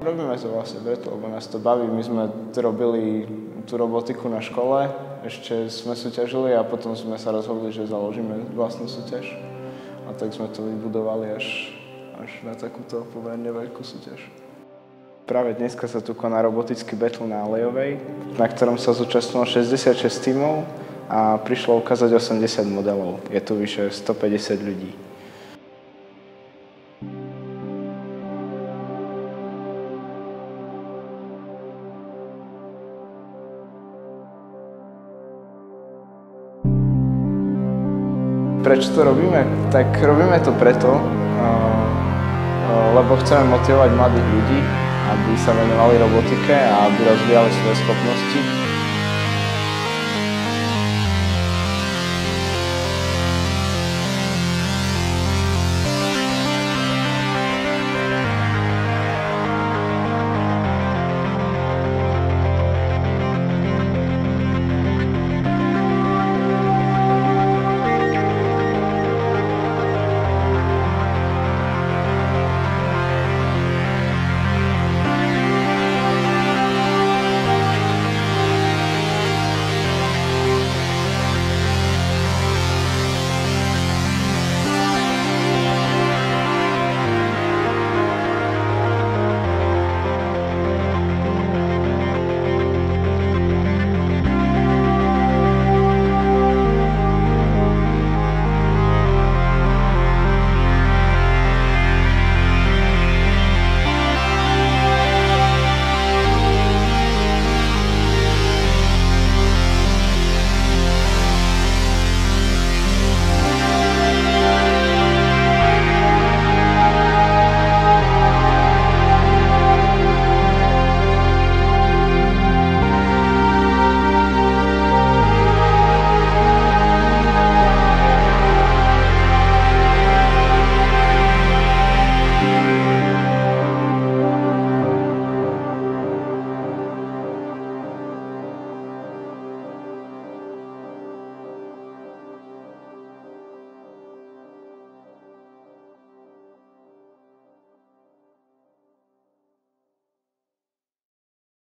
Robíme to vlastne preto, lebo nás to baví. My sme robili tú robotiku na škole, ešte sme súťažili a potom sme sa rozhodli, že založíme vlastnú súťaž. A tak sme to vybudovali až na takúto pomerne veľkú súťaž. Práve dneska sa tu koná robotický battle na Alejovej, na ktorom sa zúčastnilo 66 tímov a prišlo ukázať 80 modelov. Je tu vyše 150 ľudí. Prečo to robíme? Tak robíme to preto, lebo chceme motivovať mladých ľudí, aby sa venovali robotike a aby rozvíjali svoje schopnosti.